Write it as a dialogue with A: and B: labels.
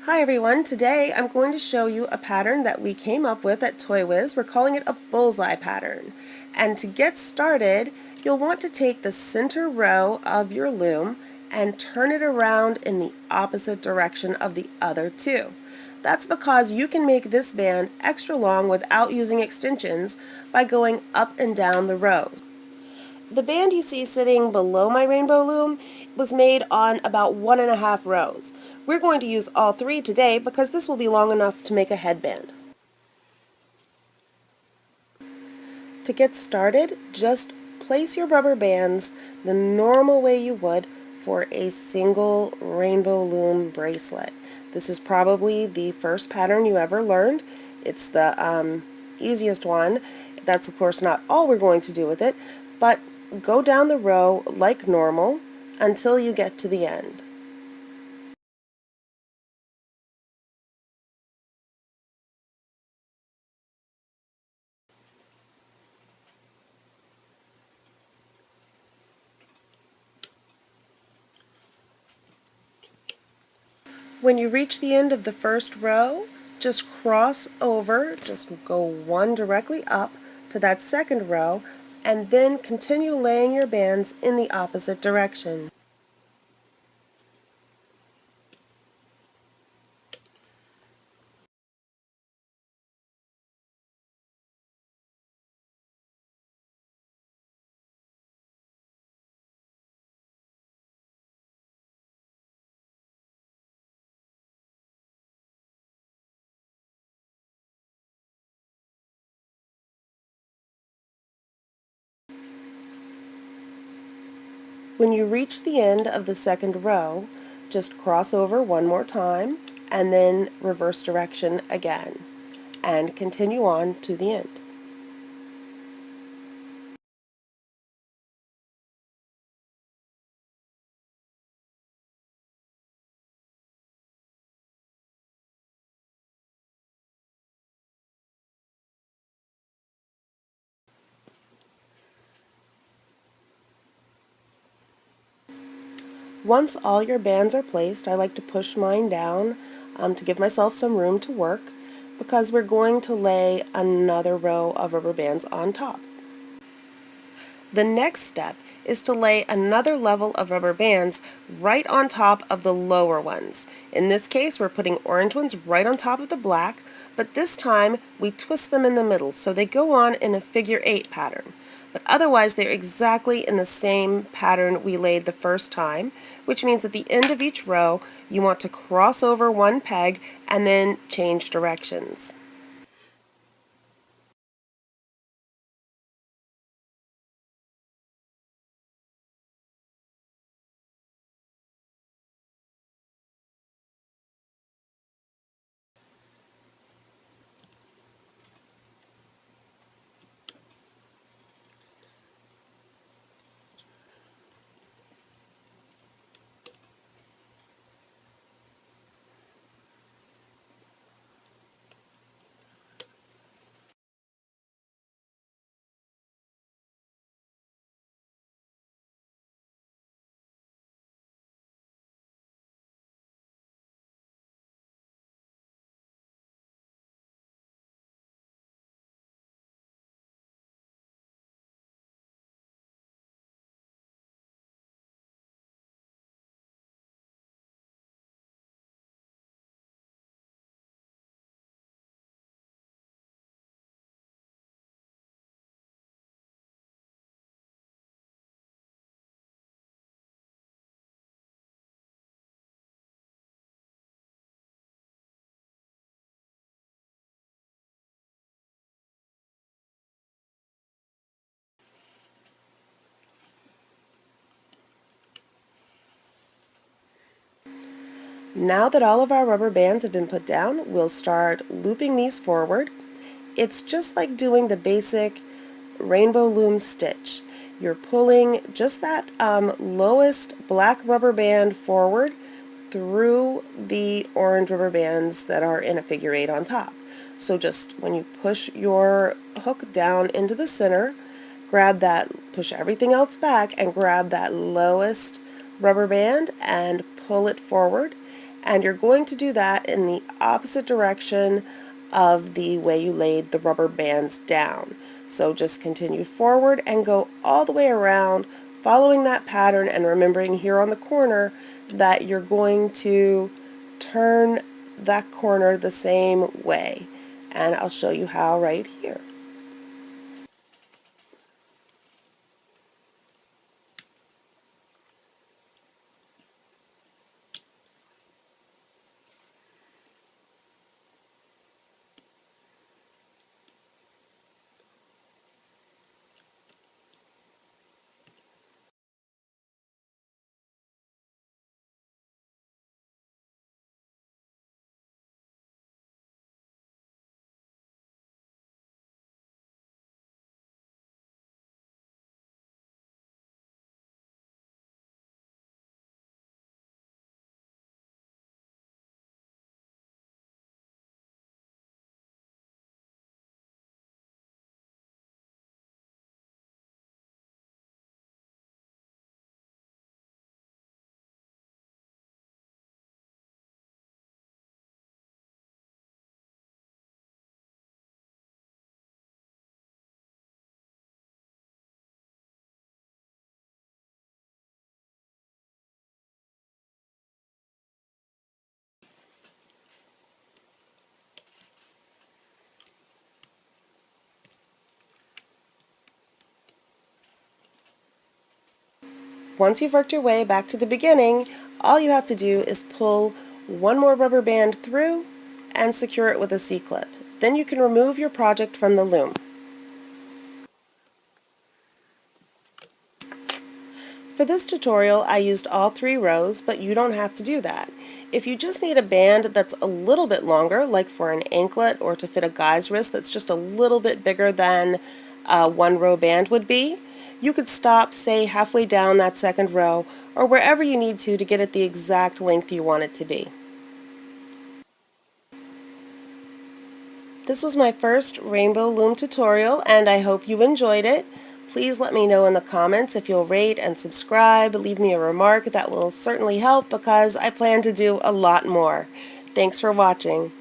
A: Hi everyone, today I'm going to show you a pattern that we came up with at ToyWiz. We're calling it a bullseye pattern. And to get started, you'll want to take the center row of your loom and turn it around in the opposite direction of the other two. That's because you can make this band extra long without using extensions by going up and down the rows. The band you see sitting below my rainbow loom was made on about 1.5 rows. We're going to use all 3 today because this will be long enough to make a headband. To get started, just place your rubber bands the normal way you would for a single rainbow loom bracelet. This is probably the first pattern you ever learned. It's the easiest one. That's of course not all we're going to do with it, but go down the row like normal until you get to the end. When you reach the end of the first row, just cross over, just go one directly up to that second row, and then continue laying your bands in the opposite direction. When you reach the end of the second row, just cross over one more time and then reverse direction again and continue on to the end. Once all your bands are placed, I like to push mine down to give myself some room to work because we're going to lay another row of rubber bands on top. The next step is to lay another level of rubber bands right on top of the lower ones. In this case, we're putting orange ones right on top of the black, but this time we twist them in the middle so they go on in a figure-8 pattern. But otherwise they're exactly in the same pattern we laid the first time, which means at the end of each row you want to cross over one peg and then change directions. Now that all of our rubber bands have been put down, we'll start looping these forward. It's just like doing the basic rainbow loom stitch. You're pulling just that lowest black rubber band forward through the orange rubber bands that are in a figure-8 on top. So just when you push your hook down into the center, grab that, push everything else back and grab that lowest rubber band and pull it forward. And you're going to do that in the opposite direction of the way you laid the rubber bands down. So just continue forward and go all the way around, following that pattern and remembering here on the corner that you're going to turn that corner the same way. And I'll show you how right here. Once you've worked your way back to the beginning, all you have to do is pull one more rubber band through and secure it with a C-clip. Then you can remove your project from the loom. For this tutorial, I used all 3 rows, but you don't have to do that. If you just need a band that's a little bit longer, like for an anklet or to fit a guy's wrist that's just a little bit bigger than a 1-row band would be, you could stop, say, halfway down that 2nd row or wherever you need to get it the exact length you want it to be. This was my first Rainbow Loom tutorial, and I hope you enjoyed it. Please let me know in the comments if you'll rate and subscribe. Leave me a remark. That will certainly help because I plan to do a lot more. Thanks for watching.